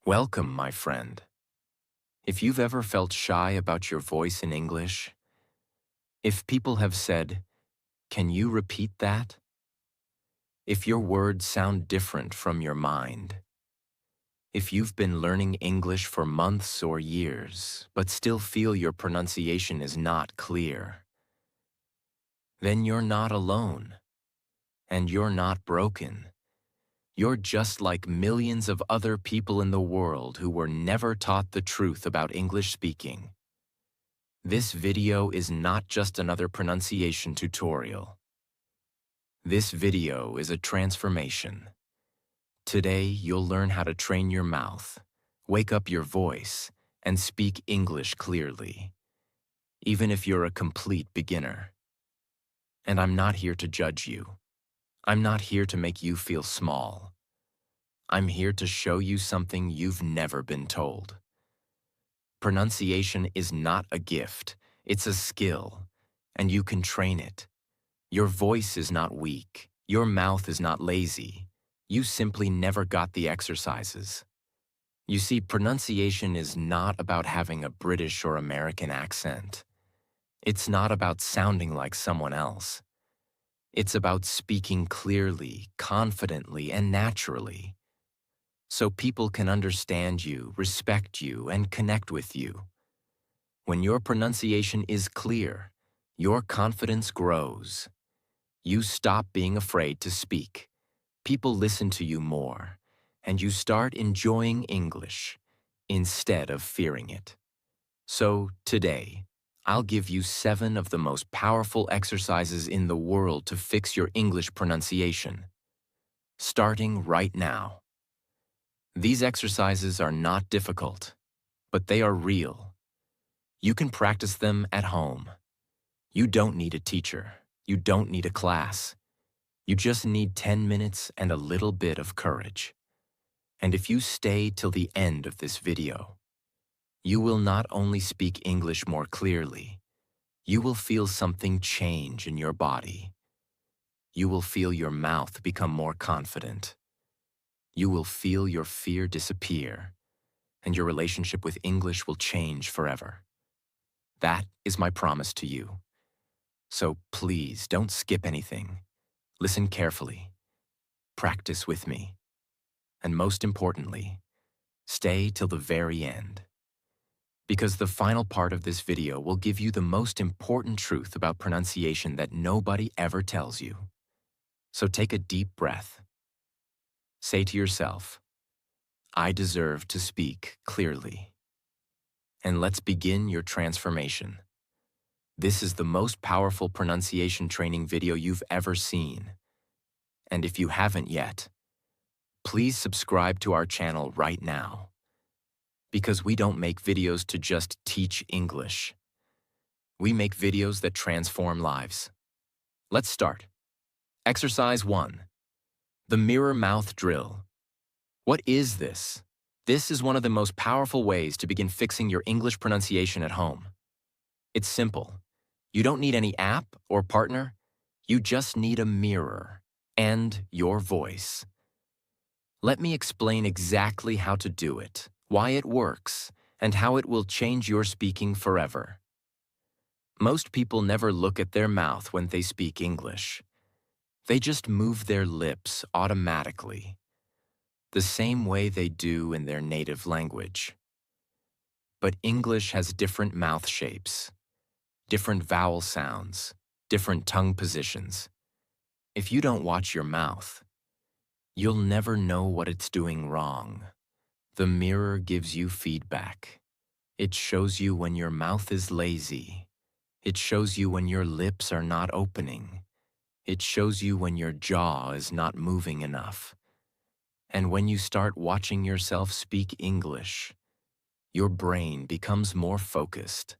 Welcome, my friend. If you've ever felt shy about your voice in English, if people have said, "Can you repeat that?" If your words sound different from your mind, if you've been learning English for months or years, but still feel your pronunciation is not clear, then you're not alone, and you're not broken. You're just like millions of other people in the world who were never taught the truth about English speaking. This video is not just another pronunciation tutorial. This video is a transformation. Today, you'll learn how to train your mouth, wake up your voice, and speak English clearly, even if you're a complete beginner. And I'm not here to judge you. I'm not here to make you feel small. I'm here to show you something you've never been told. Pronunciation is not a gift, it's a skill, and you can train it. Your voice is not weak, your mouth is not lazy. You simply never got the exercises. You see, pronunciation is not about having a British or American accent. It's not about sounding like someone else. It's about speaking clearly, confidently, and naturally, so people can understand you, respect you, and connect with you. When your pronunciation is clear, your confidence grows. You stop being afraid to speak. People listen to you more, and you start enjoying English instead of fearing it. So today, I'll give you 7 of the most powerful exercises in the world to fix your English pronunciation, starting right now. These exercises are not difficult, but they are real. You can practice them at home. You don't need a teacher. You don't need a class. You just need 10 minutes and a little bit of courage. And if you stay till the end of this video, you will not only speak English more clearly, you will feel something change in your body. You will feel your mouth become more confident. You will feel your fear disappear, and your relationship with English will change forever. That is my promise to you. So please don't skip anything. Listen carefully. Practice with me. And most importantly, stay till the very end. Because the final part of this video will give you the most important truth about pronunciation that nobody ever tells you. So take a deep breath. Say to yourself, "I deserve to speak clearly." And let's begin your transformation. This is the most powerful pronunciation training video you've ever seen. And if you haven't yet, please subscribe to our channel right now. Because we don't make videos to just teach English. We make videos that transform lives. Let's start. Exercise 1. The mirror mouth drill. What is this? This is one of the most powerful ways to begin fixing your English pronunciation at home. It's simple. You don't need any app or partner. You just need a mirror and your voice. Let me explain exactly how to do it, why it works, and how it will change your speaking forever. Most people never look at their mouth when they speak English. They just move their lips automatically, the same way they do in their native language. But English has different mouth shapes, different vowel sounds, different tongue positions. If you don't watch your mouth, you'll never know what it's doing wrong. The mirror gives you feedback. It shows you when your mouth is lazy. It shows you when your lips are not opening. It shows you when your jaw is not moving enough. And when you start watching yourself speak English, your brain becomes more focused.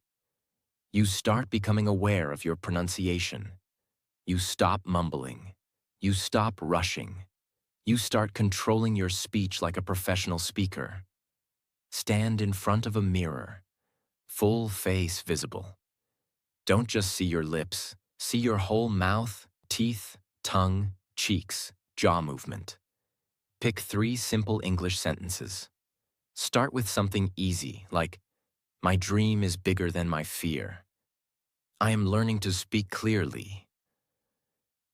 You start becoming aware of your pronunciation. You stop mumbling. You stop rushing. You start controlling your speech like a professional speaker. Stand in front of a mirror, full face visible. Don't just see your lips, see your whole mouth, teeth, tongue, cheeks, jaw movement. Pick 3 simple English sentences. Start with something easy, like, my dream is bigger than my fear. I am learning to speak clearly.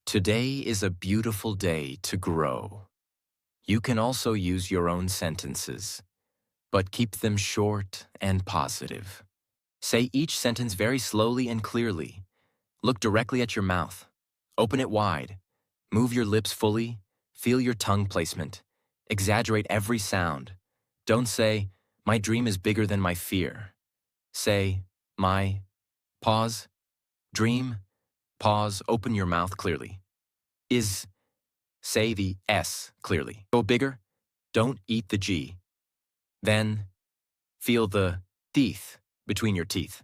Today is a beautiful day to grow. You can also use your own sentences, but keep them short and positive. Say each sentence very slowly and clearly. Look directly at your mouth. Open it wide. Move your lips fully. Feel your tongue placement. Exaggerate every sound. Don't say, my dream is bigger than my fear. Say, my, pause, dream, pause, open your mouth clearly. Is, say the S clearly. Go bigger, don't eat the G. Then, feel the teeth between your teeth.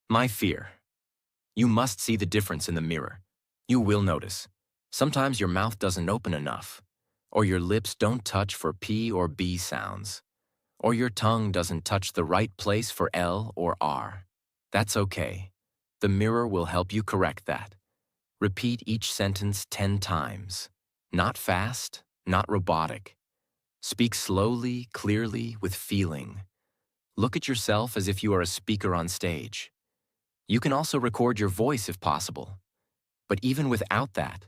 My fear. You must see the difference in the mirror. You will notice. Sometimes your mouth doesn't open enough, or your lips don't touch for P or B sounds, or your tongue doesn't touch the right place for L or R. That's okay. The mirror will help you correct that. Repeat each sentence 10 times. Not fast, not robotic. Speak slowly, clearly, with feeling. Look at yourself as if you are a speaker on stage. You can also record your voice if possible. But even without that,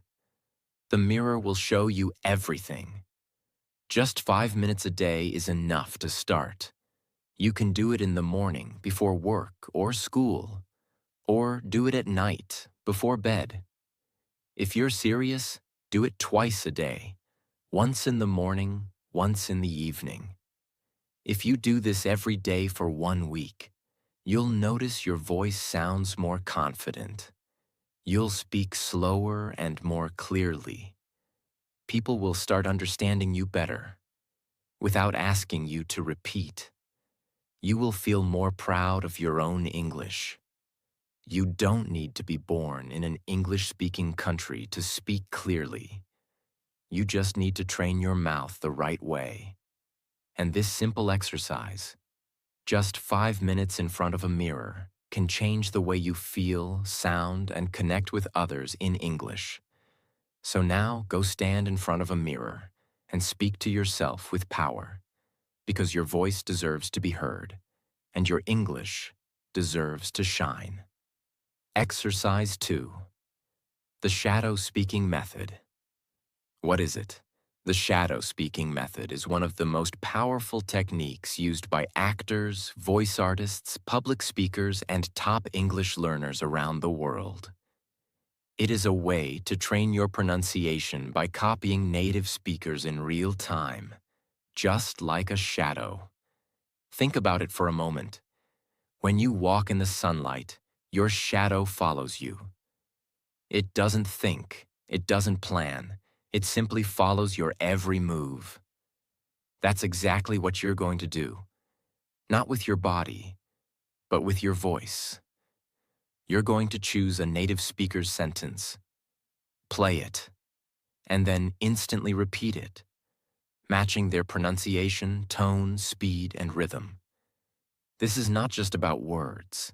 the mirror will show you everything. Just 5 minutes a day is enough to start. You can do it in the morning before work or school, or do it at night before bed. If you're serious, do it twice a day, once in the morning, once in the evening. If you do this every day for 1 week, you'll notice your voice sounds more confident. You'll speak slower and more clearly. People will start understanding you better, without asking you to repeat. You will feel more proud of your own English. You don't need to be born in an English-speaking country to speak clearly. You just need to train your mouth the right way. And this simple exercise, just 5 minutes in front of a mirror, can change the way you feel, sound, and connect with others in English. So now go stand in front of a mirror and speak to yourself with power, because your voice deserves to be heard, and your English deserves to shine. Exercise 2. The shadow speaking method. What is it? The shadow speaking method is one of the most powerful techniques used by actors, voice artists, public speakers, and top English learners around the world. It is a way to train your pronunciation by copying native speakers in real time, just like a shadow. Think about it for a moment. When you walk in the sunlight, your shadow follows you. It doesn't think, it doesn't plan, it simply follows your every move. That's exactly what you're going to do. Not with your body, but with your voice. You're going to choose a native speaker's sentence, play it, and then instantly repeat it, matching their pronunciation, tone, speed, and rhythm. This is not just about words.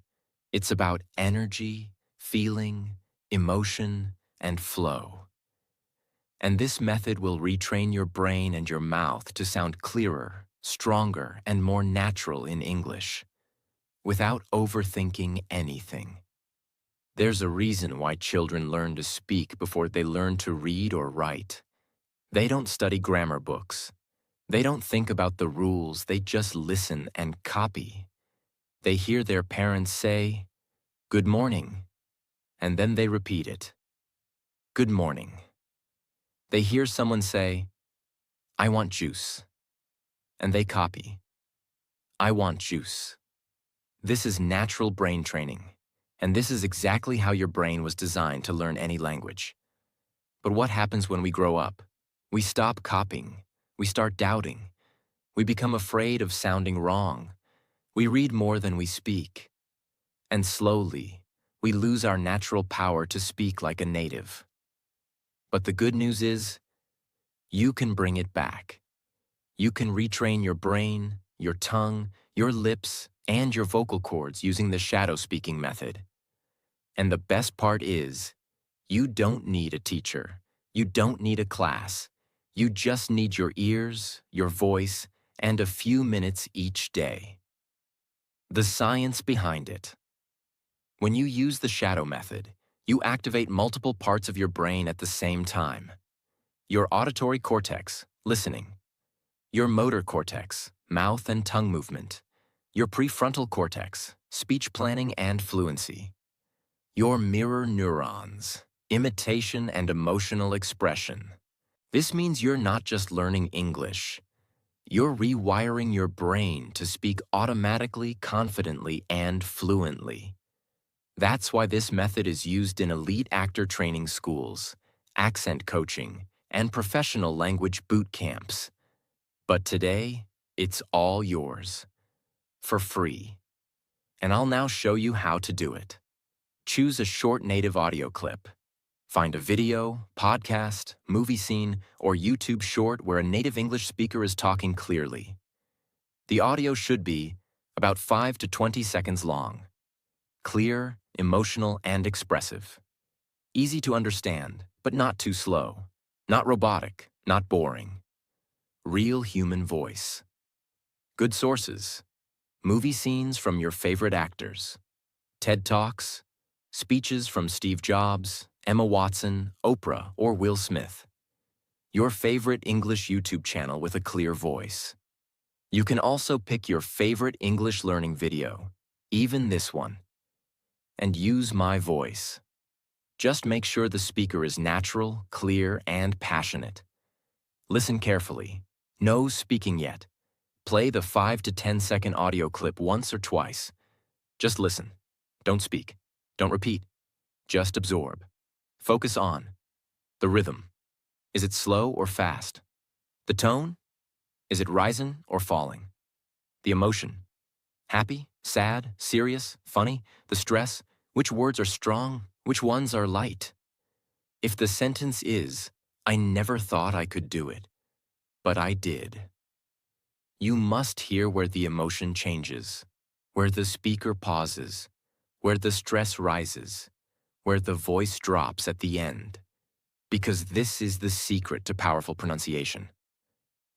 It's about energy, feeling, emotion, and flow. And this method will retrain your brain and your mouth to sound clearer, stronger, and more natural in English, without overthinking anything. There's a reason why children learn to speak before they learn to read or write. They don't study grammar books. They don't think about the rules, they just listen and copy. They hear their parents say, "Good morning," and then they repeat it. "Good morning." They hear someone say, "I want juice," and they copy. "I want juice." This is natural brain training, and this is exactly how your brain was designed to learn any language. But what happens when we grow up? We stop copying. We start doubting. We become afraid of sounding wrong. We read more than we speak. And slowly, we lose our natural power to speak like a native. But the good news is, you can bring it back. You can retrain your brain, your tongue, your lips, and your vocal cords using the shadow speaking method. And the best part is, you don't need a teacher. You don't need a class. You just need your ears, your voice, and a few minutes each day. The science behind it. When you use the shadow method, you activate multiple parts of your brain at the same time. Your auditory cortex, listening. Your motor cortex, mouth and tongue movement. Your prefrontal cortex, speech planning and fluency. Your mirror neurons, imitation and emotional expression. This means you're not just learning English. You're rewiring your brain to speak automatically, confidently, and fluently. That's why this method is used in elite actor training schools, accent coaching, and professional language boot camps. But today, it's all yours, for free. And I'll now show you how to do it. Choose a short native audio clip. Find a video, podcast, movie scene, or YouTube short where a native English speaker is talking clearly. The audio should be about 5 to 20 seconds long. Clear, emotional, and expressive. Easy to understand, but not too slow. Not robotic, not boring. Real human voice. Good sources. Movie scenes from your favorite actors. TED Talks. Speeches from Steve Jobs, Emma Watson, Oprah, or Will Smith. Your favorite English YouTube channel with a clear voice. You can also pick your favorite English learning video, even this one, and use my voice. Just make sure the speaker is natural, clear, and passionate. Listen carefully. No speaking yet. Play the 5 to 10 second audio clip once or twice. Just listen. Don't speak. Don't repeat. Just absorb. Focus on the rhythm. Is it slow or fast? The tone? Is it rising or falling? The emotion. Happy, sad, serious, funny, the stress, which words are strong, which ones are light? If the sentence is, I never thought I could do it, but I did. You must hear where the emotion changes, where the speaker pauses, where the stress rises, where the voice drops at the end. Because this is the secret to powerful pronunciation.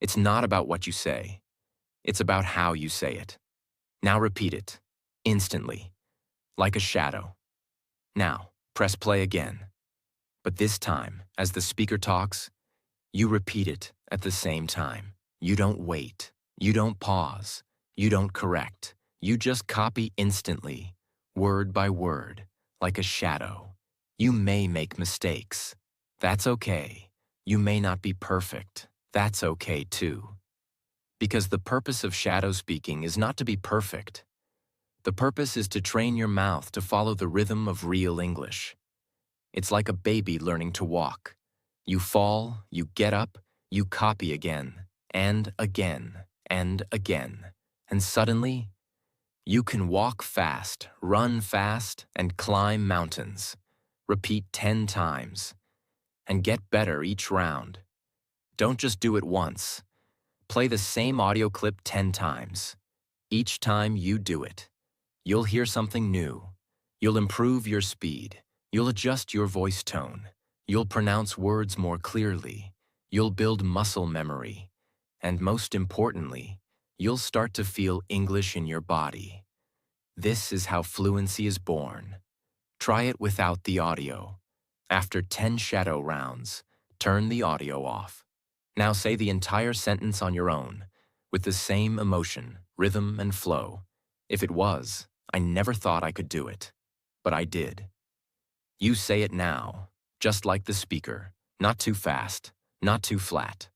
It's not about what you say. It's about how you say it. Now repeat it, instantly, like a shadow. Now, press play again. But this time, as the speaker talks, you repeat it at the same time. You don't wait. You don't pause. You don't correct. You just copy instantly, word by word, like a shadow. You may make mistakes. That's okay. You may not be perfect. That's okay too. Because the purpose of shadow speaking is not to be perfect. The purpose is to train your mouth to follow the rhythm of real English. It's like a baby learning to walk. You fall, you get up, you copy again, and again, and again. And suddenly, you can walk fast, run fast, and climb mountains. Repeat 10 times. And get better each round. Don't just do it once. Play the same audio clip 10 times. Each time you do it, you'll hear something new. You'll improve your speed. You'll adjust your voice tone. You'll pronounce words more clearly. You'll build muscle memory. And most importantly, you'll start to feel English in your body. This is how fluency is born. Try it without the audio. After 10 shadow rounds, turn the audio off. Now say the entire sentence on your own, with the same emotion, rhythm, and flow. If it was, I never thought I could do it, but I did. You say it now, just like the speaker, not too fast, not too flat.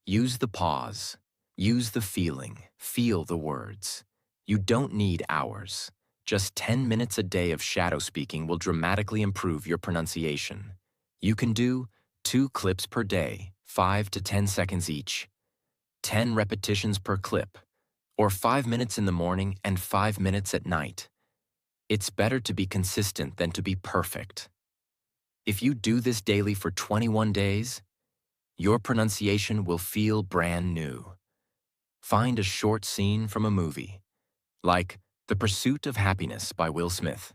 Use the pause, use the feeling, feel the words. You don't need hours. Just 10 minutes a day of shadow speaking will dramatically improve your pronunciation. You can do 2 clips per day, 5 to 10 seconds each, 10 repetitions per clip, or 5 minutes in the morning and 5 minutes at night. It's better to be consistent than to be perfect. If you do this daily for 21 days, your pronunciation will feel brand new. Find a short scene from a movie, like The Pursuit of Happiness by Will Smith.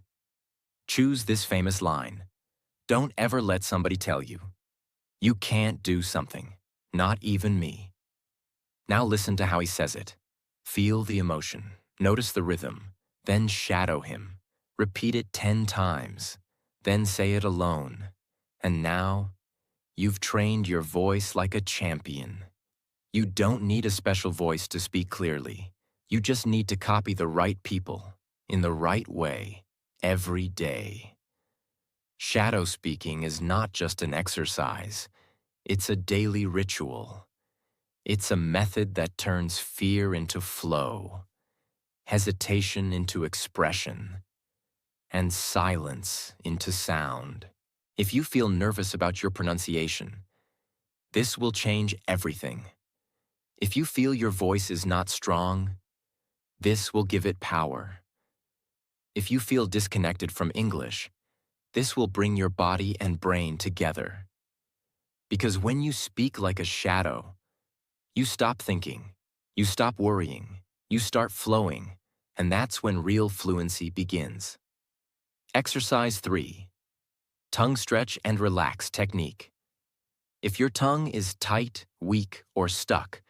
Choose this famous line. Don't ever let somebody tell you, you can't do something, not even me. Now listen to how he says it. Feel the emotion. Notice the rhythm. Then shadow him. Repeat it 10 times. Then say it alone. And now, you've trained your voice like a champion. You don't need a special voice to speak clearly. You just need to copy the right people, in the right way, every day. Shadow speaking is not just an exercise. It's a daily ritual. It's a method that turns fear into flow, hesitation into expression, and silence into sound. If you feel nervous about your pronunciation, this will change everything. If you feel your voice is not strong, this will give it power. If you feel disconnected from English, this will bring your body and brain together. Because when you speak like a shadow, you stop thinking, you stop worrying, you start flowing, and that's when real fluency begins. Exercise 3. Tongue stretch and relax technique. If your tongue is tight, weak, or stuck,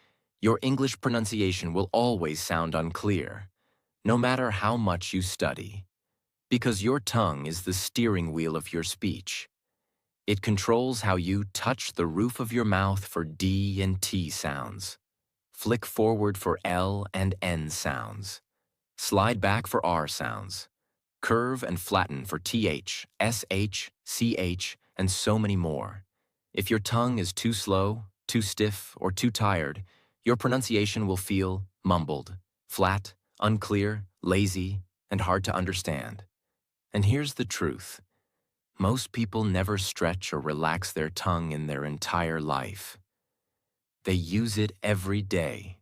your English pronunciation will always sound unclear, no matter how much you study. Because your tongue is the steering wheel of your speech. It controls how you touch the roof of your mouth for D and T sounds, flick forward for L and N sounds, slide back for R sounds, curve and flatten for TH, SH, CH, and so many more. If your tongue is too slow, too stiff, or too tired, your pronunciation will feel mumbled, flat, unclear, lazy, and hard to understand. And here's the truth. Most people never stretch or relax their tongue in their entire life. They use it every day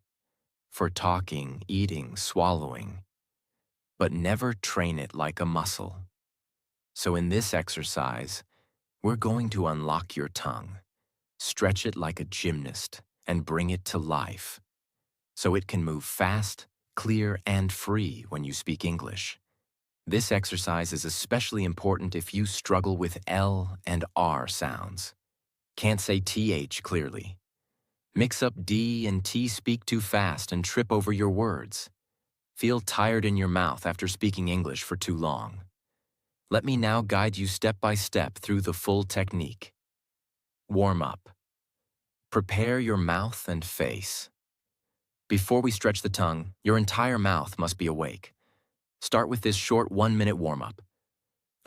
for talking, eating, swallowing, but never train it like a muscle. So in this exercise, we're going to unlock your tongue, stretch it like a gymnast, and bring it to life, so it can move fast, clear, and free when you speak English. This exercise is especially important if you struggle with L and R sounds. Can't say TH clearly. Mix up D and T, speak too fast, and trip over your words. Feel tired in your mouth after speaking English for too long. Let me now guide you step by step through the full technique. Warm up. Prepare your mouth and face. Before we stretch the tongue, your entire mouth must be awake. Start with this short 1-minute warm-up.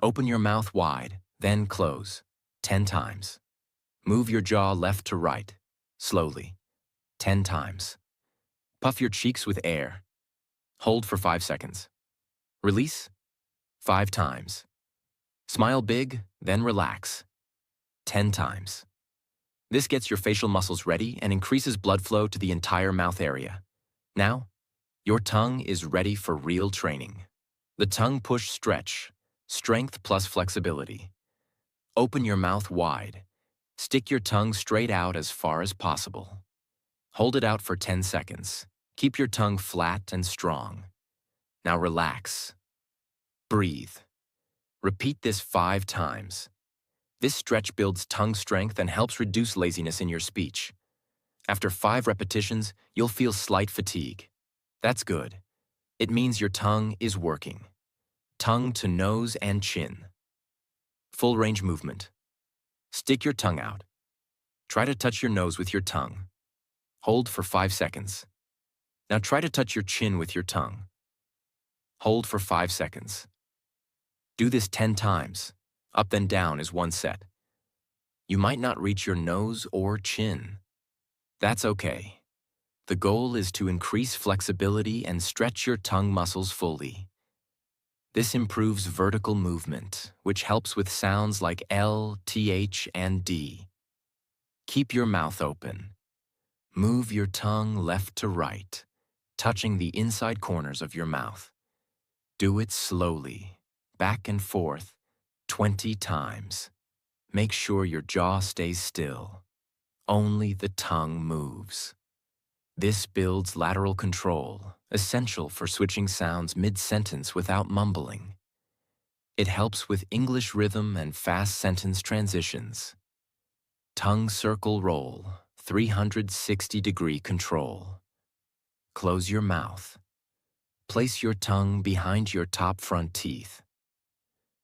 Open your mouth wide, then close, 10 times. Move your jaw left to right, slowly, 10 times. Puff your cheeks with air. Hold for 5 seconds. Release, 5 times. Smile big, then relax, 10 times. This gets your facial muscles ready and increases blood flow to the entire mouth area. Now, your tongue is ready for real training. The tongue push stretch, strength plus flexibility. Open your mouth wide. Stick your tongue straight out as far as possible. Hold it out for 10 seconds. Keep your tongue flat and strong. Now relax. Breathe. Repeat this 5 times. This stretch builds tongue strength and helps reduce laziness in your speech. After 5 repetitions, you'll feel slight fatigue. That's good. It means your tongue is working. Tongue to nose and chin. Full range movement. Stick your tongue out. Try to touch your nose with your tongue. Hold for 5 seconds. Now try to touch your chin with your tongue. Hold for 5 seconds. Do this 10 times. Up then down is 1 set. You might not reach your nose or chin. That's okay. The goal is to increase flexibility and stretch your tongue muscles fully. This improves vertical movement, which helps with sounds like L, TH, and D. Keep your mouth open. Move your tongue left to right, touching the inside corners of your mouth. Do it slowly, back and forth, 20 times. Make sure your jaw stays still. Only the tongue moves. This builds lateral control, essential for switching sounds mid-sentence without mumbling. It helps with English rhythm and fast sentence transitions. Tongue circle roll, 360-degree control. Close your mouth. Place your tongue behind your top front teeth.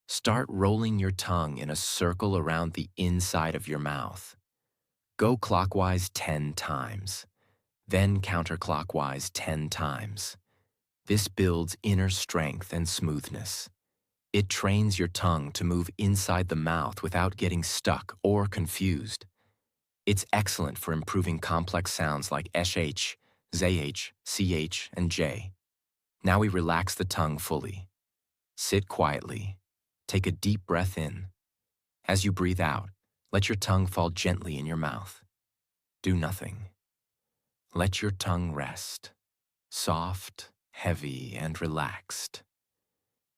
Start rolling your tongue in a circle around the inside of your mouth. Go clockwise 10 times, then counterclockwise 10 times. This builds inner strength and smoothness. It trains your tongue to move inside the mouth without getting stuck or confused. It's excellent for improving complex sounds like sh, zh, ch, and j. Now we relax the tongue fully. Sit quietly. Take a deep breath in. As you breathe out, let your tongue fall gently in your mouth. Do nothing. Let your tongue rest. Soft, heavy, and relaxed.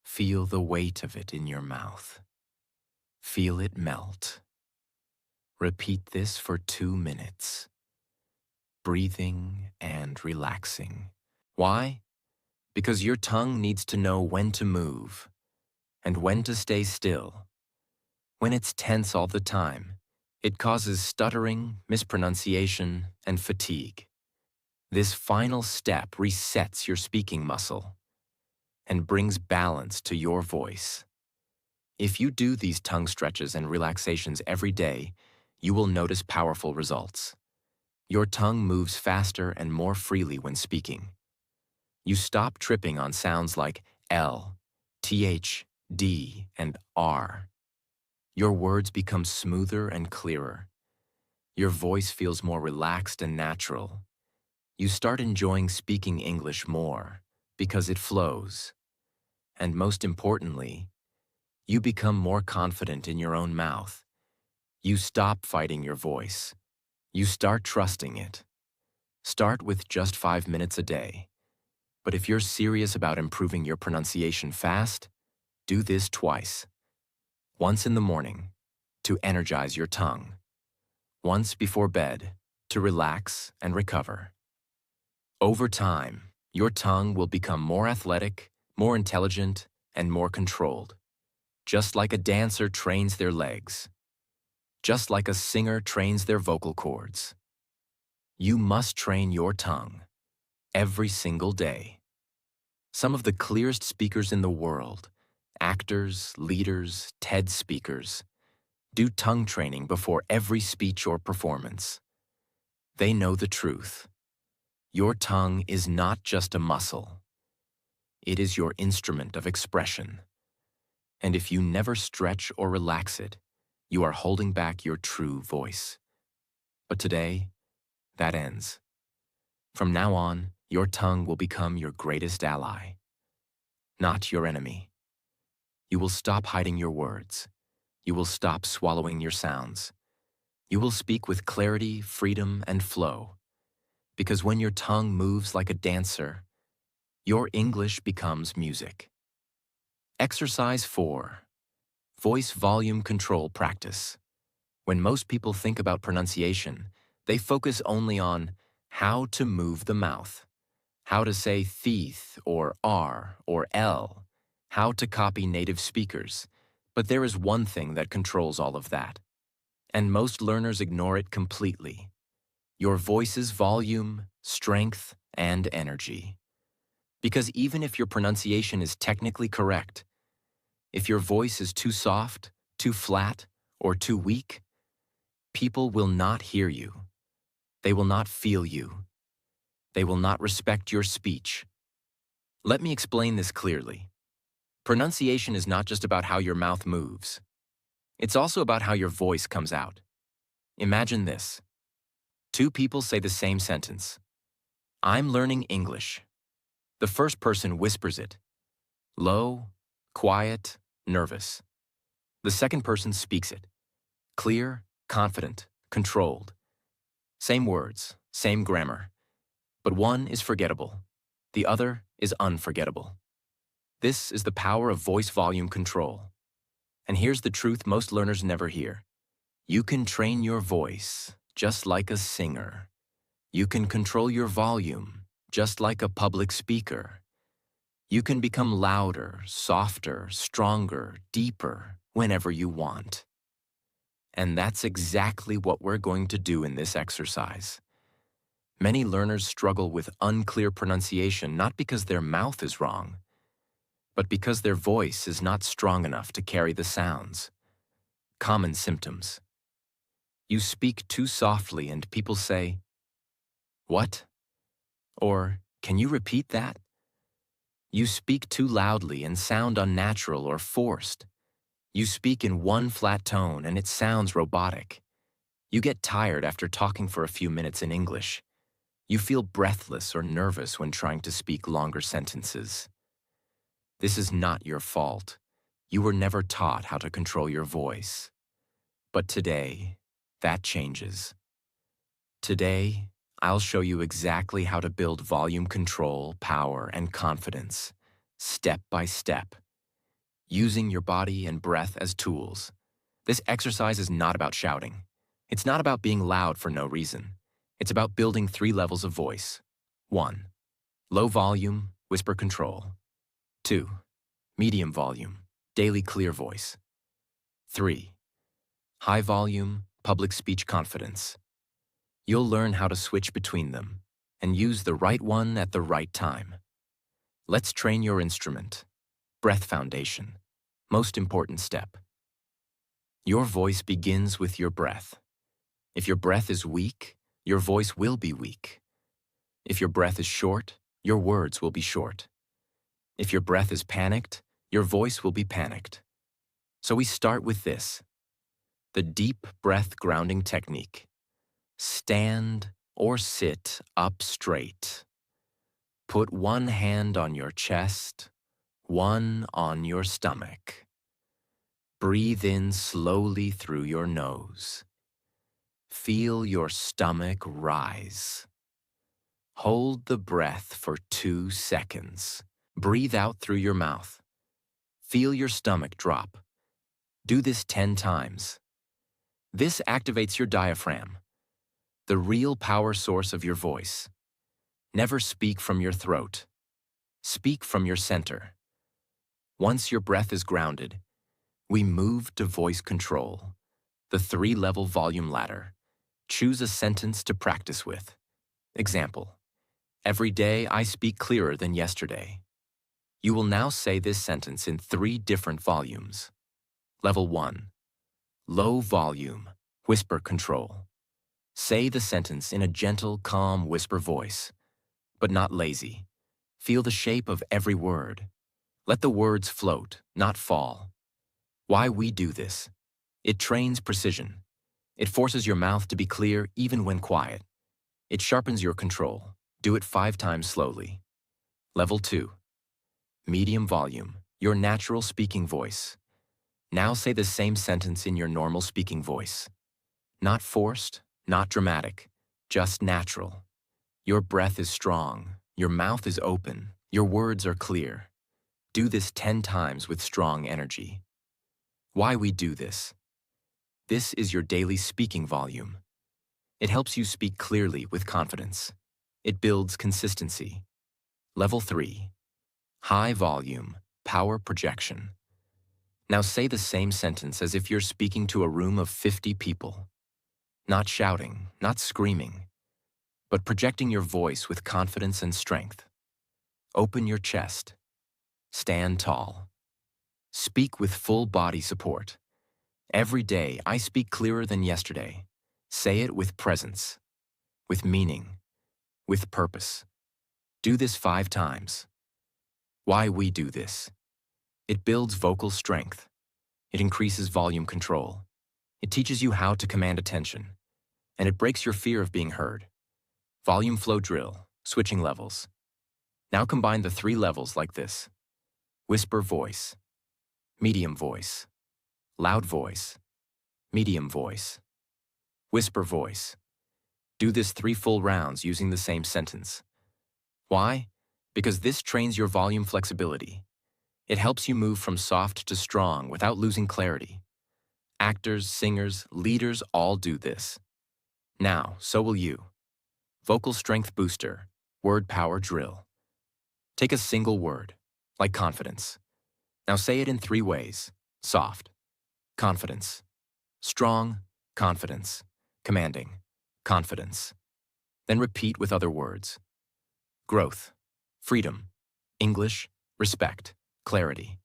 Feel the weight of it in your mouth. Feel it melt. Repeat this for 2 minutes. Breathing and relaxing. Why? Because your tongue needs to know when to move and when to stay still. When it's tense all the time, it causes stuttering, mispronunciation, and fatigue. This final step resets your speaking muscle and brings balance to your voice. If you do these tongue stretches and relaxations every day, you will notice powerful results. Your tongue moves faster and more freely when speaking. You stop tripping on sounds like L, TH, D, and R. Your words become smoother and clearer. Your voice feels more relaxed and natural. You start enjoying speaking English more because it flows. And most importantly, you become more confident in your own mouth. You stop fighting your voice. You start trusting it. Start with just 5 minutes a day. But if you're serious about improving your pronunciation fast, do this twice. Once in the morning, to energize your tongue. Once before bed, to relax and recover. Over time, your tongue will become more athletic, more intelligent, and more controlled. Just like a dancer trains their legs. Just like a singer trains their vocal cords. You must train your tongue every single day. Some of the clearest speakers in the world, actors, leaders, TED speakers, do tongue training before every speech or performance. They know the truth. Your tongue is not just a muscle. It is your instrument of expression. And if you never stretch or relax it, you are holding back your true voice. But today, that ends. From now on, your tongue will become your greatest ally, not your enemy. You will stop hiding your words. You will stop swallowing your sounds. You will speak with clarity, freedom, and flow. Because when your tongue moves like a dancer, your English becomes music. Exercise 4. Voice volume control practice. When most people think about pronunciation, they focus only on how to move the mouth, how to say teeth or R or L, how to copy native speakers. But there is one thing that controls all of that, and most learners ignore it completely. Your voice's volume, strength, and energy. Because even if your pronunciation is technically correct, if your voice is too soft, too flat, or too weak, people will not hear you. They will not feel you. They will not respect your speech. Let me explain this clearly. Pronunciation is not just about how your mouth moves. It's also about how your voice comes out. Imagine this. 2 people say the same sentence. I'm learning English. The first person whispers it. Low, quiet, nervous. The second person speaks it. Clear, confident, controlled. Same words, same grammar. But one is forgettable. The other is unforgettable. This is the power of voice volume control. And here's the truth most learners never hear. You can train your voice just like a singer. You can control your volume just like a public speaker. You can become louder, softer, stronger, deeper whenever you want. And that's exactly what we're going to do in this exercise. Many learners struggle with unclear pronunciation not because their mouth is wrong, but because their voice is not strong enough to carry the sounds. Common symptoms. You speak too softly and people say, "What?" Or, "Can you repeat that?" You speak too loudly and sound unnatural or forced. You speak in one flat tone and it sounds robotic. You get tired after talking for a few minutes in English. You feel breathless or nervous when trying to speak longer sentences. This is not your fault. You were never taught how to control your voice. But today, that changes. Today, I'll show you exactly how to build volume control, power, and confidence, step by step, using your body and breath as tools. This exercise is not about shouting. It's not about being loud for no reason. It's about building 3 levels of voice. 1. Low volume, whisper control. 2. Medium volume, daily clear voice. 3. High volume, public speech confidence. You'll learn how to switch between them and use the right one at the right time. Let's train your instrument. Breath foundation. Most important step. Your voice begins with your breath. If your breath is weak, your voice will be weak. If your breath is short, your words will be short. If your breath is panicked, your voice will be panicked. So we start with this. The deep breath grounding technique. Stand or sit up straight. Put one hand on your chest, one on your stomach. Breathe in slowly through your nose. Feel your stomach rise. Hold the breath for 2 seconds. Breathe out through your mouth. Feel your stomach drop. Do this 10 times. This activates your diaphragm, the real power source of your voice. Never speak from your throat. Speak from your center. Once your breath is grounded, we move to voice control, the 3-level volume ladder. Choose a sentence to practice with. Example: every day I speak clearer than yesterday. You will now say this sentence in 3 different volumes. Level 1. Low volume, whisper control. Say the sentence in a gentle, calm whisper voice, but not lazy. Feel the shape of every word. Let the words float, not fall. Why we do this? It trains precision. It forces your mouth to be clear even when quiet. It sharpens your control. Do it 5 times slowly. Level 2. Medium volume, your natural speaking voice. Now say the same sentence in your normal speaking voice. Not forced, not dramatic, just natural. Your breath is strong, your mouth is open, your words are clear. Do this 10 times with strong energy. Why we do this? This is your daily speaking volume. It helps you speak clearly with confidence. It builds consistency. Level 3. High volume, power projection. Now say the same sentence as if you're speaking to a room of 50 people. Not shouting, not screaming, but projecting your voice with confidence and strength. Open your chest. Stand tall. Speak with full body support. Every day, I speak clearer than yesterday. Say it with presence, with meaning, with purpose. Do this 5 times. Why we do this? It builds vocal strength. It increases volume control. It teaches you how to command attention. And it breaks your fear of being heard. Volume flow drill, switching levels. Now combine the 3 levels like this. Whisper voice, medium voice, loud voice, medium voice, whisper voice. Do this 3 full rounds using the same sentence. Why? Because this trains your volume flexibility. It helps you move from soft to strong without losing clarity. Actors, singers, leaders all do this. Now, so will you. Vocal strength booster, word power drill. Take a single word, like confidence. Now say it in 3 ways. Soft, confidence. Strong, confidence. Commanding, confidence. Then repeat with other words. Growth, freedom, English, respect, clarity.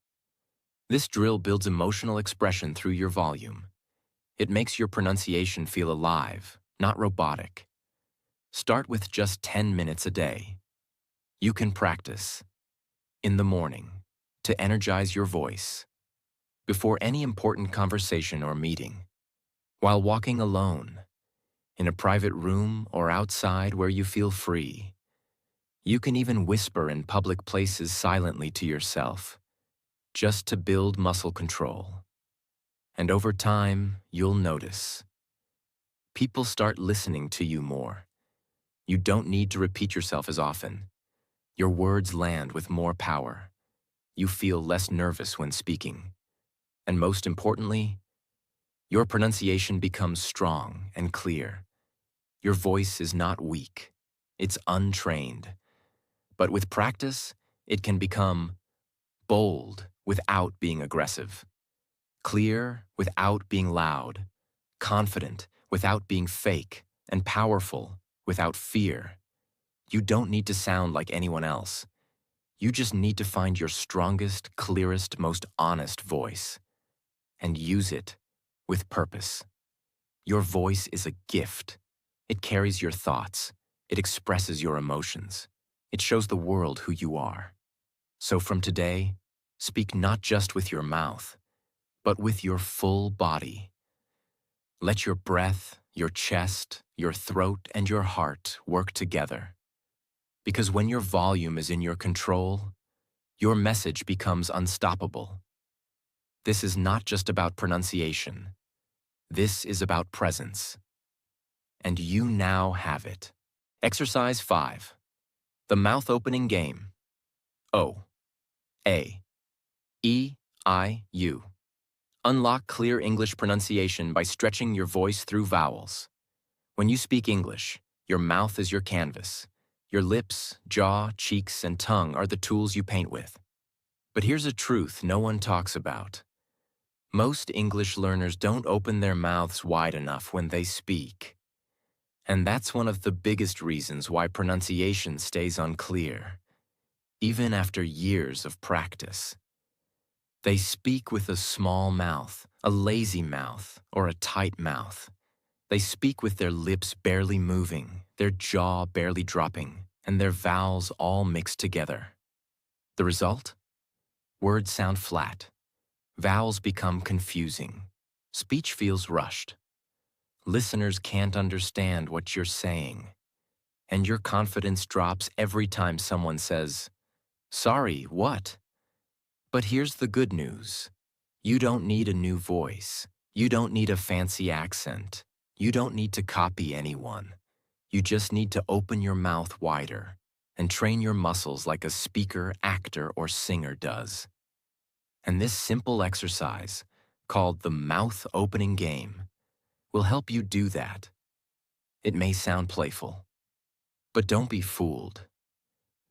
This drill builds emotional expression through your volume. It makes your pronunciation feel alive, not robotic. Start with just 10 minutes a day. You can practice in the morning to energize your voice, before any important conversation or meeting, while walking alone, in a private room or outside where you feel free. You can even whisper in public places silently to yourself, just to build muscle control. And over time, you'll notice. People start listening to you more. You don't need to repeat yourself as often. Your words land with more power. You feel less nervous when speaking. And most importantly, your pronunciation becomes strong and clear. Your voice is not weak. It's untrained. But with practice, it can become bold without being aggressive, clear without being loud, confident without being fake, and powerful without fear. You don't need to sound like anyone else. You just need to find your strongest, clearest, most honest voice and use it with purpose. Your voice is a gift. It carries your thoughts. It expresses your emotions. It shows the world who you are. So from today, speak not just with your mouth, but with your full body. Let your breath, your chest, your throat, and your heart work together. Because when your volume is in your control, your message becomes unstoppable. This is not just about pronunciation. This is about presence. And you now have it. Exercise 5. The mouth opening game. O, A, E, I, U. Unlock clear English pronunciation by stretching your voice through vowels. When you speak English, your mouth is your canvas. Your lips, jaw, cheeks, and tongue are the tools you paint with. But here's a truth no one talks about. Most English learners don't open their mouths wide enough when they speak. And that's one of the biggest reasons why pronunciation stays unclear, even after years of practice. They speak with a small mouth, a lazy mouth, or a tight mouth. They speak with their lips barely moving, their jaw barely dropping, and their vowels all mixed together. The result? Words sound flat. Vowels become confusing. Speech feels rushed. Listeners can't understand what you're saying. And your confidence drops every time someone says, "Sorry, what?" But here's the good news. You don't need a new voice. You don't need a fancy accent. You don't need to copy anyone. You just need to open your mouth wider and train your muscles like a speaker, actor, or singer does. And this simple exercise, called the mouth opening game, will help you do that. It may sound playful, but don't be fooled.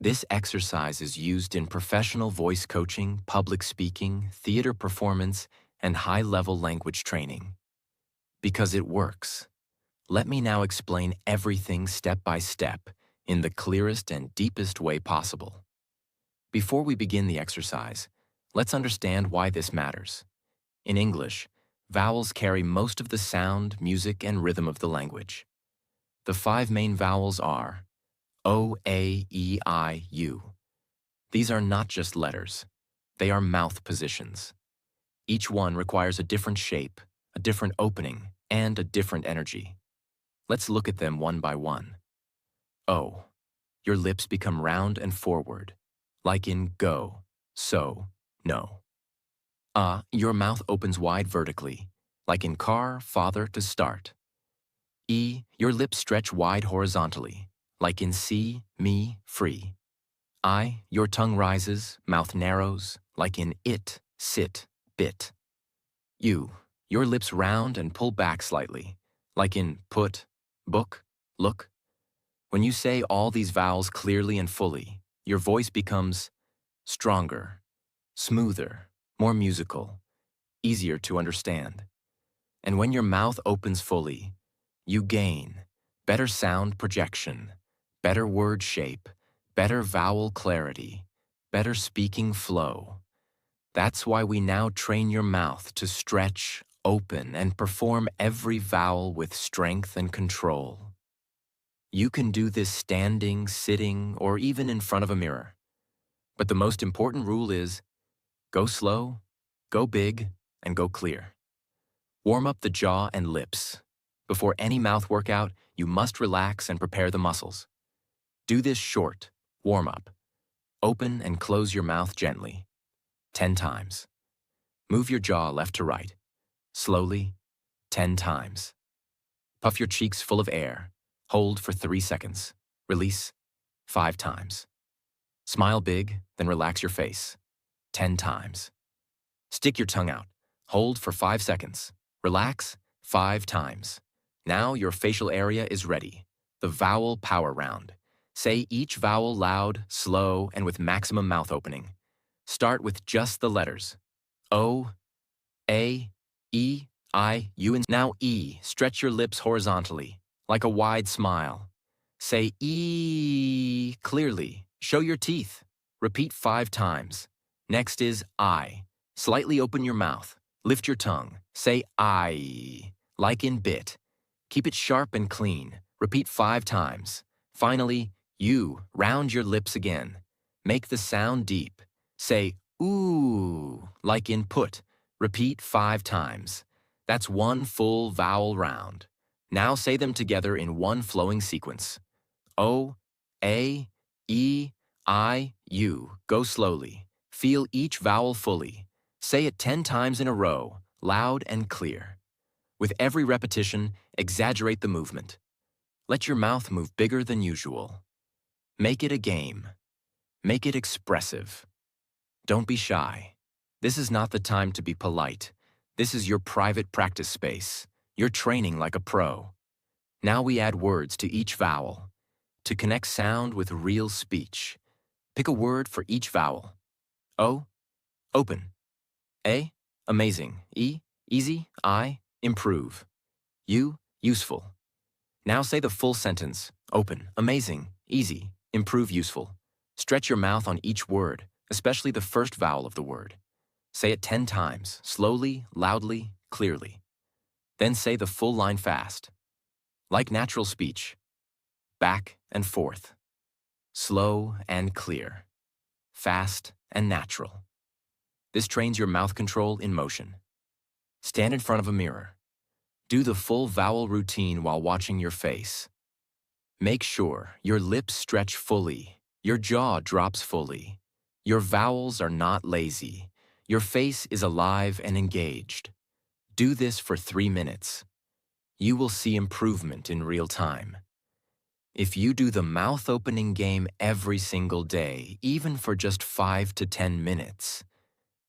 This exercise is used in professional voice coaching, public speaking, theater performance, and high-level language training. Because it works. Let me now explain everything step by step in the clearest and deepest way possible. Before we begin the exercise, let's understand why this matters. In English, vowels carry most of the sound, music, and rhythm of the language. The 5 main vowels are O, A, E, I, U. These are not just letters. They are mouth positions. Each one requires a different shape, a different opening, and a different energy. Let's look at them one by one. O. Your lips become round and forward, like in go, so, no. Your mouth opens wide vertically, like in car, father, to start. E. Your lips stretch wide horizontally, like in see, me, free. I. Your tongue rises, mouth narrows, like in it, sit, bit. U. Your lips round and pull back slightly, like in put, book, look. When you say all these vowels clearly and fully, your voice becomes stronger, smoother, more musical, easier to understand. And when your mouth opens fully, you gain better sound projection, better word shape, better vowel clarity, better speaking flow. That's why we now train your mouth to stretch, open, and perform every vowel with strength and control. You can do this standing, sitting, or even in front of a mirror. But the most important rule is go slow, go big, and go clear. Warm up the jaw and lips. Before any mouth workout, you must relax and prepare the muscles. Do this short, warm up. Open and close your mouth gently, 10 times. Move your jaw left to right, slowly, 10 times. Puff your cheeks full of air. Hold for 3 seconds. Release 5 times. Smile big, then relax your face, 10 times. Stick your tongue out. Hold for 5 seconds. Relax 5 times. Now your facial area is ready. The vowel power round. Say each vowel loud, slow, and with maximum mouth opening. Start with just the letters. O, A, E, I, U, and now E. Stretch your lips horizontally, like a wide smile. Say E clearly. Show your teeth. Repeat 5 times. Next is I. Slightly open your mouth. Lift your tongue. Say I, like in bit. Keep it sharp and clean. Repeat 5 times. Finally, U. Round your lips again. Make the sound deep. Say ooh, like in put. Repeat 5 times. That's one full vowel round. Now say them together in one flowing sequence. O, A, E, I, U. Go slowly. Feel each vowel fully. Say it 10 times in a row, loud and clear. With every repetition, exaggerate the movement. Let your mouth move bigger than usual. Make it a game. Make it expressive. Don't be shy. This is not the time to be polite. This is your private practice space. You're training like a pro. Now we add words to each vowel. To connect sound with real speech, pick a word for each vowel. O, open. A, amazing. E, easy. I, improve. U, useful. Now say the full sentence. Open, amazing, easy, improve, useful. Stretch your mouth on each word, especially the first vowel of the word. Say it 10 times, slowly, loudly, clearly. Then say the full line fast. Like natural speech. Back and forth. Slow and clear. Fast and natural. This trains your mouth control in motion. Stand in front of a mirror. Do the full vowel routine while watching your face. Make sure your lips stretch fully, your jaw drops fully. Your vowels are not lazy. Your face is alive and engaged. Do this for 3 minutes. You will see improvement in real time. If you do the mouth opening game every single day, even for just 5 to 10 minutes,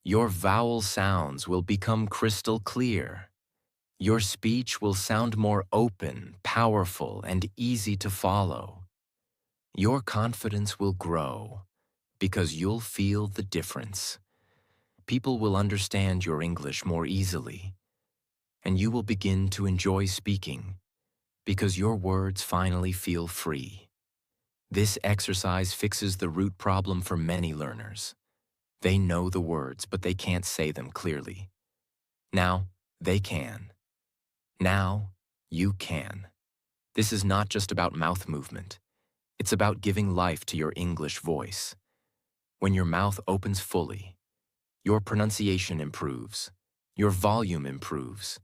your vowel sounds will become crystal clear. Your speech will sound more open, powerful, and easy to follow. Your confidence will grow because you'll feel the difference. People will understand your English more easily, and you will begin to enjoy speaking because your words finally feel free. This exercise fixes the root problem for many learners. They know the words, but they can't say them clearly. Now, they can. Now, you can. This is not just about mouth movement. It's about giving life to your English voice. When your mouth opens fully, your pronunciation improves, your volume improves,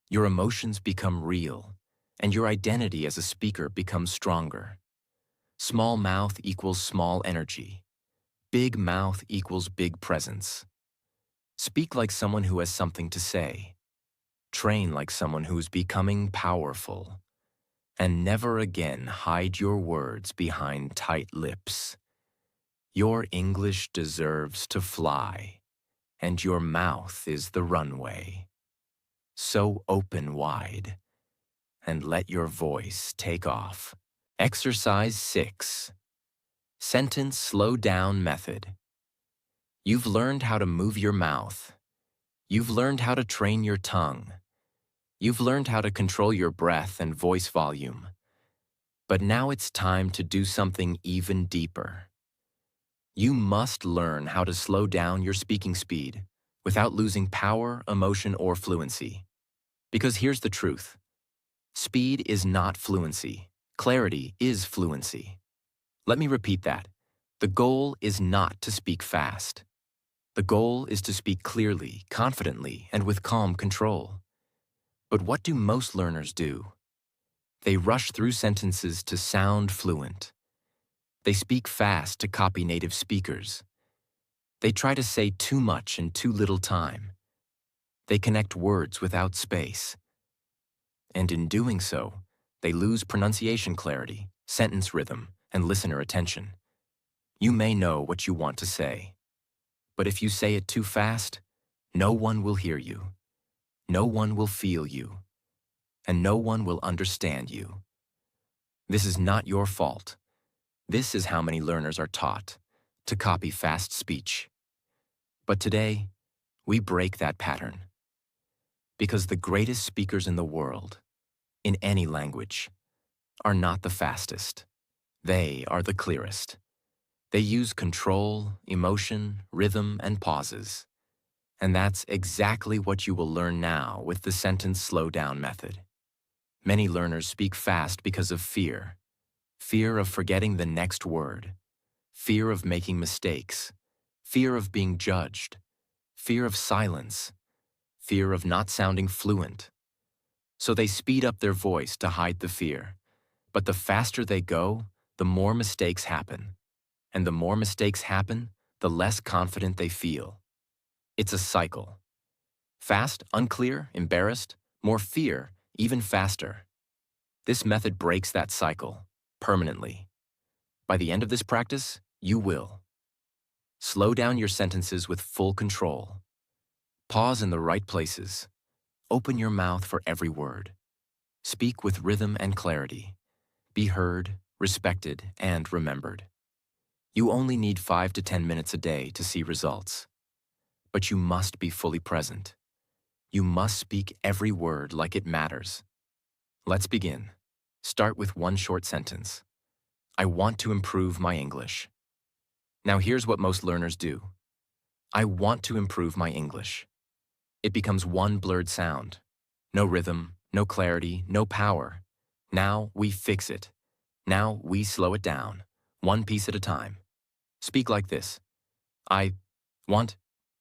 your emotions become real, and your identity as a speaker becomes stronger. Small mouth equals small energy. Big mouth equals big presence. Speak like someone who has something to say. Train like someone who's becoming powerful. And never again hide your words behind tight lips. Your English deserves to fly, and your mouth is the runway. So open wide, and let your voice take off. Exercise 6. Sentence Slow Down Method. You've learned how to move your mouth. You've learned how to train your tongue. You've learned how to control your breath and voice volume. But now it's time to do something even deeper. You must learn how to slow down your speaking speed without losing power, emotion, or fluency. Because here's the truth. Speed is not fluency. Clarity is fluency. Let me repeat that. The goal is not to speak fast. The goal is to speak clearly, confidently, and with calm control. But what do most learners do? They rush through sentences to sound fluent. They speak fast to copy native speakers. They try to say too much in too little time. They connect words without space. And in doing so, they lose pronunciation clarity, sentence rhythm, and listener attention. You may know what you want to say, but if you say it too fast, no one will hear you, no one will feel you, and no one will understand you. This is not your fault. This is how many learners are taught to copy fast speech. But today, we break that pattern. Because the greatest speakers in the world, in any language, are not the fastest. They are the clearest. They use control, emotion, rhythm, and pauses. And that's exactly what you will learn now with the sentence slow-down method. Many learners speak fast because of fear. Fear of forgetting the next word. Fear of making mistakes. Fear of being judged. Fear of silence. Fear of not sounding fluent. So they speed up their voice to hide the fear. But the faster they go, the more mistakes happen. And the more mistakes happen, the less confident they feel. It's a cycle. Fast, unclear, embarrassed, more fear, even faster. This method breaks that cycle, permanently. By the end of this practice, you will. Slow down your sentences with full control. Pause in the right places. Open your mouth for every word. Speak with rhythm and clarity. Be heard, respected, and remembered. You only need 5 to 10 minutes a day to see results. But you must be fully present. You must speak every word like it matters. Let's begin. Start with one short sentence. I want to improve my English. Now here's what most learners do. I want to improve my English. It becomes one blurred sound. No rhythm, no clarity, no power. Now we fix it. Now we slow it down, one piece at a time. Speak like this. I want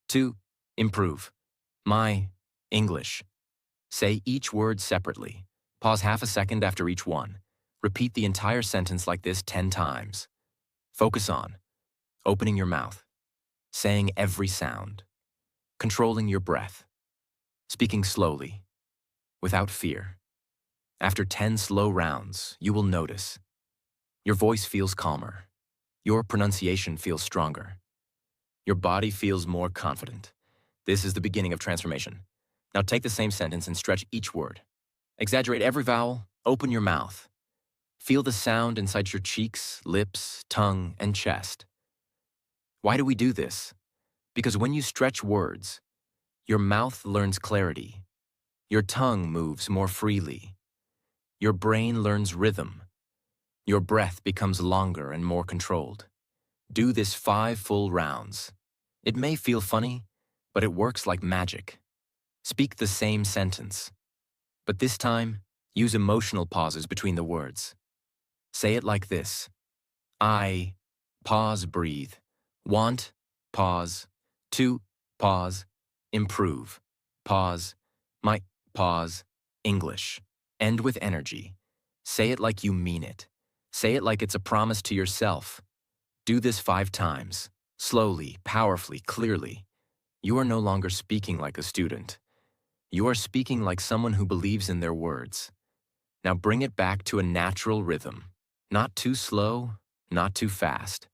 to improve my English. Say each word separately. Pause half a second after each one. Repeat the entire sentence like this 10 times. Focus on opening your mouth, saying every sound, controlling your breath, speaking slowly, without fear. After 10 slow rounds, you will notice your voice feels calmer, your pronunciation feels stronger, your body feels more confident. This is the beginning of transformation. Now take the same sentence and stretch each word. Exaggerate every vowel, open your mouth. Feel the sound inside your cheeks, lips, tongue, and chest. Why do we do this? Because when you stretch words, your mouth learns clarity, your tongue moves more freely, your brain learns rhythm, your breath becomes longer and more controlled. Do this 5 full rounds. It may feel funny, but it works like magic. Speak the same sentence, but this time, use emotional pauses between the words. Say it like this. I, pause, breathe. Want, pause. To, pause. Improve, pause. My, pause. English. End with energy. Say it like you mean it. Say it like it's a promise to yourself. Do this 5 times. Slowly, powerfully, clearly. You are no longer speaking like a student. You are speaking like someone who believes in their words. Now bring it back to a natural rhythm. Not too slow, not too fast.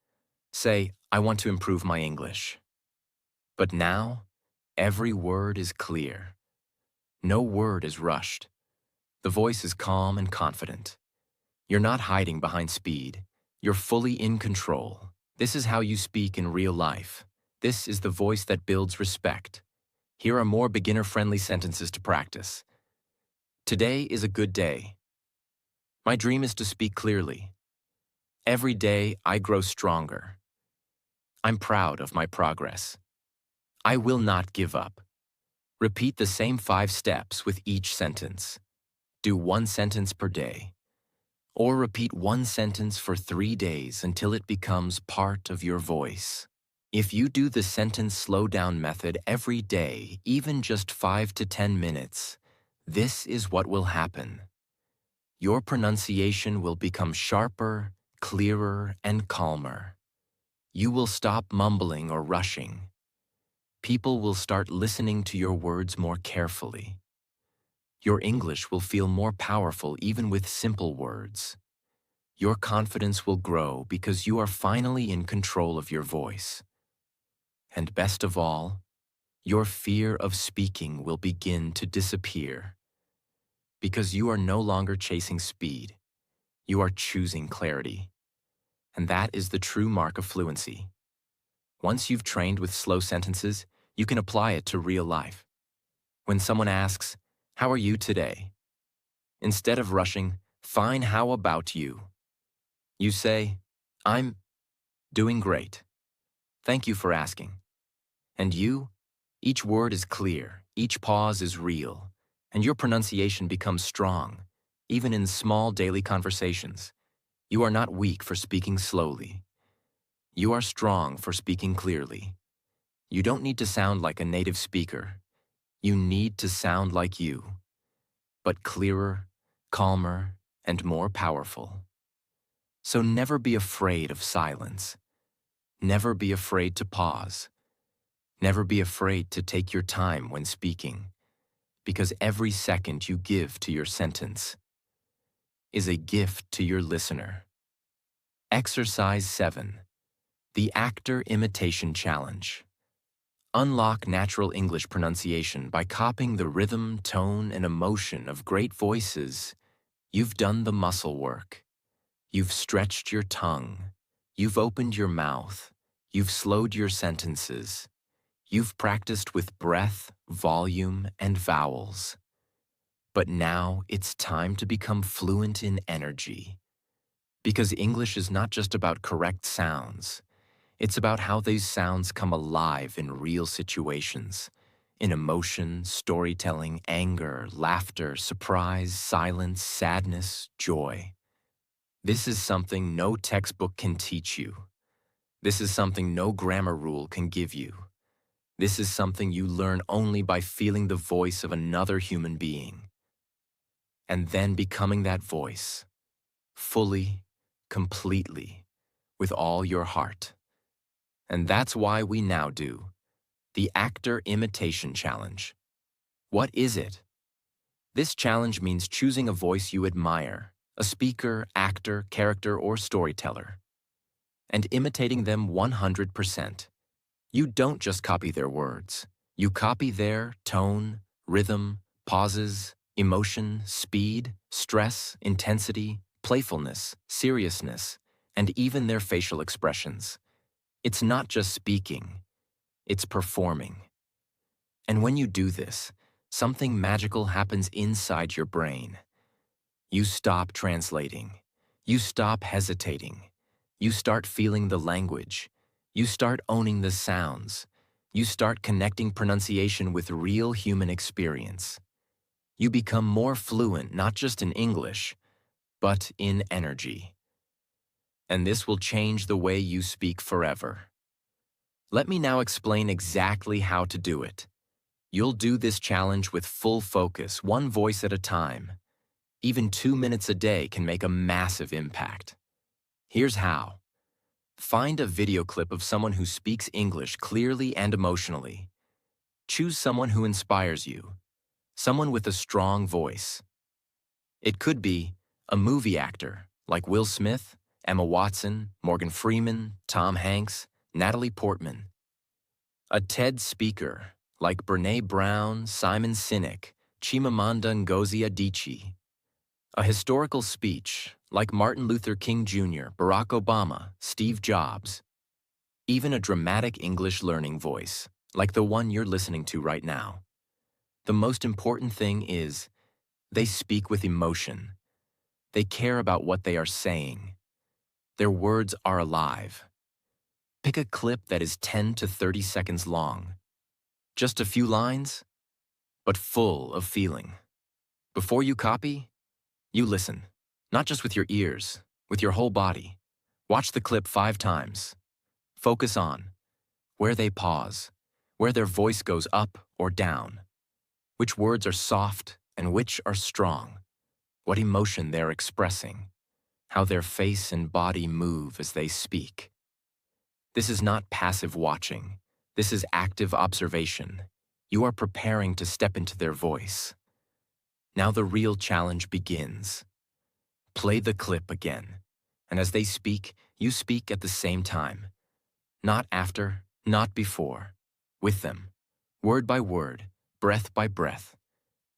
Say, I want to improve my English. But now, every word is clear. No word is rushed. The voice is calm and confident. You're not hiding behind speed. You're fully in control. This is how you speak in real life. This is the voice that builds respect. Here are more beginner-friendly sentences to practice. Today is a good day. My dream is to speak clearly. Every day, I grow stronger. I'm proud of my progress. I will not give up. Repeat the same 5 steps with each sentence. Do 1 sentence per day. Or repeat 1 sentence for 3 days until it becomes part of your voice. If you do the sentence slow down method every day, even just 5 to 10 minutes, this is what will happen. Your pronunciation will become sharper, clearer, and calmer. You will stop mumbling or rushing. People will start listening to your words more carefully. Your English will feel more powerful even with simple words. Your confidence will grow because you are finally in control of your voice. And best of all, your fear of speaking will begin to disappear. Because you are no longer chasing speed, you are choosing clarity. And that is the true mark of fluency. Once you've trained with slow sentences, you can apply it to real life. When someone asks, "How are you today?" instead of rushing, "Fine, how about you?" you say, "I'm doing great. Thank you for asking." And you? Each word is clear, each pause is real, and your pronunciation becomes strong, even in small daily conversations. You are not weak for speaking slowly. You are strong for speaking clearly. You don't need to sound like a native speaker. You need to sound like you, but clearer, calmer, and more powerful. So never be afraid of silence. Never be afraid to pause. Never be afraid to take your time when speaking, because every second you give to your sentence is a gift to your listener. Exercise 7. The Actor Imitation Challenge. Unlock natural English pronunciation by copying the rhythm, tone, and emotion of great voices. You've done the muscle work. You've stretched your tongue. You've opened your mouth. You've slowed your sentences. You've practiced with breath, volume, and vowels. But now it's time to become fluent in energy. Because English is not just about correct sounds. It's about how these sounds come alive in real situations. In emotion, storytelling, anger, laughter, surprise, silence, sadness, joy. This is something no textbook can teach you. This is something no grammar rule can give you. This is something you learn only by feeling the voice of another human being. And then becoming that voice, fully, completely, with all your heart. And that's why we now do the Actor Imitation Challenge. What is it? This challenge means choosing a voice you admire, a speaker, actor, character, or storyteller, and imitating them 100%. You don't just copy their words. You copy their tone, rhythm, pauses, emotion, speed, stress, intensity, playfulness, seriousness, and even their facial expressions. It's not just speaking, it's performing. And when you do this, something magical happens inside your brain. You stop translating. You stop hesitating. You start feeling the language. You start owning the sounds. You start connecting pronunciation with real human experience. You become more fluent not just in English, but in energy. And this will change the way you speak forever. Let me now explain exactly how to do it. You'll do this challenge with full focus, one voice at a time. Even 2 minutes a day can make a massive impact. Here's how. Find a video clip of someone who speaks English clearly and emotionally. Choose someone who inspires you, someone with a strong voice. It could be a movie actor like Will Smith, Emma Watson, Morgan Freeman, Tom Hanks, Natalie Portman. A TED speaker like Brené Brown, Simon Sinek, Chimamanda Ngozi Adichie. A historical speech like Martin Luther King Jr., Barack Obama, Steve Jobs. Even a dramatic English learning voice like the one you're listening to right now. The most important thing is they speak with emotion. They care about what they are saying. Their words are alive. Pick a clip that is 10 to 30 seconds long. Just a few lines, but full of feeling. Before you copy, you listen. Not just with your ears, with your whole body. Watch the clip 5 times. Focus on where they pause, where their voice goes up or down, which words are soft and which are strong, what emotion they're expressing, how their face and body move as they speak. This is not passive watching. This is active observation. You are preparing to step into their voice. Now the real challenge begins. Play the clip again, and as they speak, you speak at the same time. Not after, not before. With them. Word by word, breath by breath.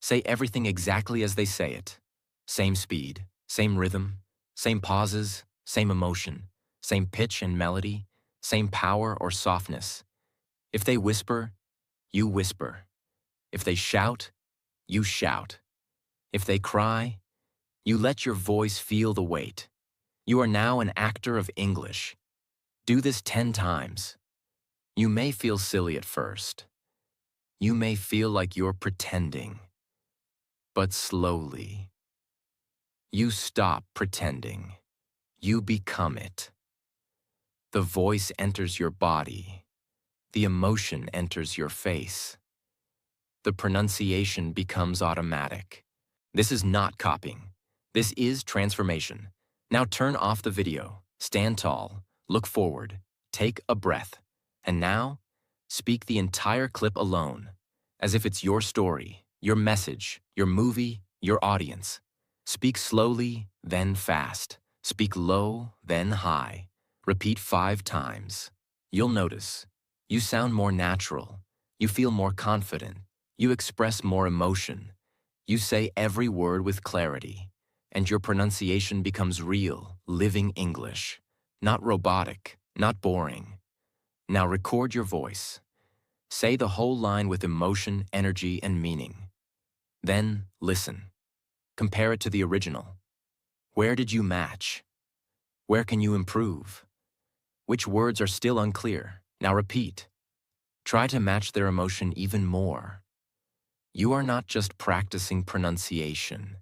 Say everything exactly as they say it. Same speed, same rhythm, same pauses, same emotion, same pitch and melody, same power or softness. If they whisper, you whisper. If they shout, you shout. If they cry, you let your voice feel the weight. You are now an actor of English. Do this 10 times. You may feel silly at first. You may feel like you're pretending. But slowly, you stop pretending. You become it. The voice enters your body. The emotion enters your face. The pronunciation becomes automatic. This is not copying. This is transformation. Now turn off the video, stand tall, look forward, take a breath, and now speak the entire clip alone, as if it's your story, your message, your movie, your audience. Speak slowly, then fast. Speak low, then high. Repeat 5 times. You'll notice. You sound more natural. You feel more confident. You express more emotion. You say every word with clarity. And your pronunciation becomes real, living English. Not robotic, not boring. Now record your voice. Say the whole line with emotion, energy, and meaning. Then listen. Compare it to the original. Where did you match? Where can you improve? Which words are still unclear? Now repeat. Try to match their emotion even more. You are not just practicing pronunciation.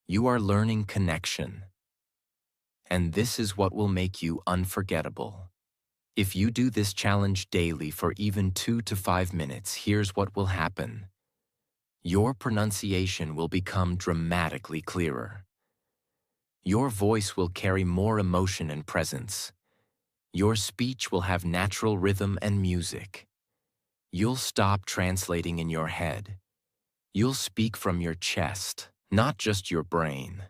You are learning connection. And this is what will make you unforgettable. If you do this challenge daily for even 2 to 5 minutes, here's what will happen. Your pronunciation will become dramatically clearer. Your voice will carry more emotion and presence. Your speech will have natural rhythm and music. You'll stop translating in your head. You'll speak from your chest, not just your brain.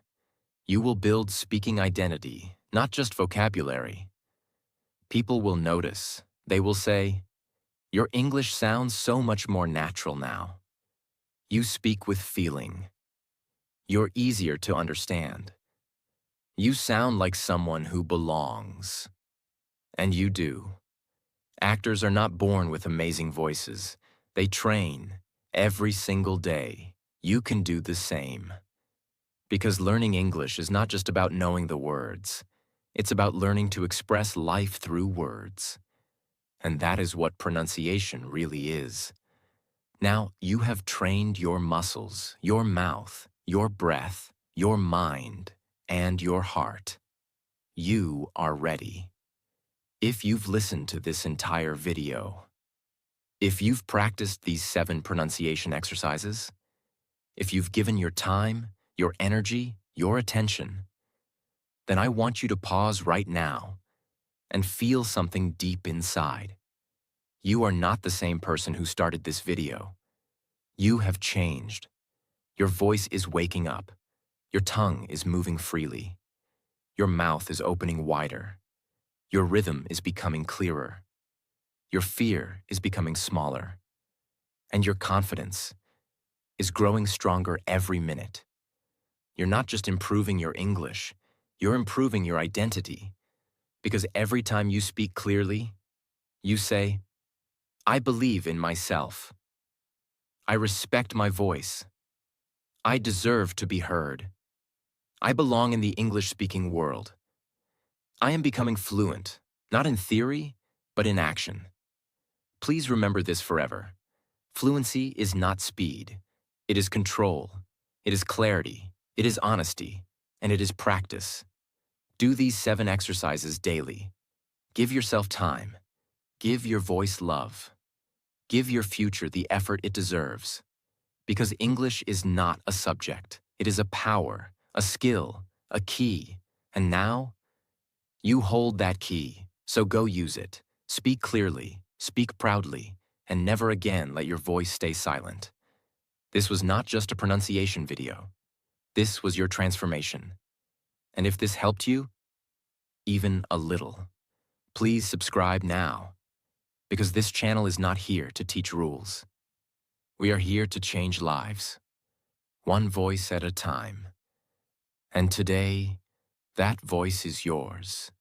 You will build speaking identity, not just vocabulary. People will notice. They will say, "Your English sounds so much more natural now. You speak with feeling. You're easier to understand. You sound like someone who belongs." And you do. Actors are not born with amazing voices. They train every single day. You can do the same. Because learning English is not just about knowing the words. It's about learning to express life through words. And that is what pronunciation really is. Now, you have trained your muscles, your mouth, your breath, your mind, and your heart. You are ready. If you've listened to this entire video, if you've practiced these 7 pronunciation exercises, if you've given your time, your energy, your attention, then I want you to pause right now and feel something deep inside. You are not the same person who started this video. You have changed. Your voice is waking up. Your tongue is moving freely. Your mouth is opening wider. Your rhythm is becoming clearer. Your fear is becoming smaller. And your confidence is growing stronger every minute. You're not just improving your English, you're improving your identity. Because every time you speak clearly, you say, "I believe in myself. I respect my voice. I deserve to be heard. I belong in the English-speaking world. I am becoming fluent, not in theory, but in action. Please remember this forever. Fluency is not speed. It is control. It is clarity. It is honesty. And it is practice. Do these 7 exercises daily. Give yourself time. Give your voice love. Give your future the effort it deserves. Because English is not a subject. It is a power, a skill, a key. And now, you hold that key, so go use it. Speak clearly, speak proudly, and never again let your voice stay silent. This was not just a pronunciation video. This was your transformation. And if this helped you, even a little, please subscribe now, because this channel is not here to teach rules. We are here to change lives, one voice at a time. And today, that voice is yours.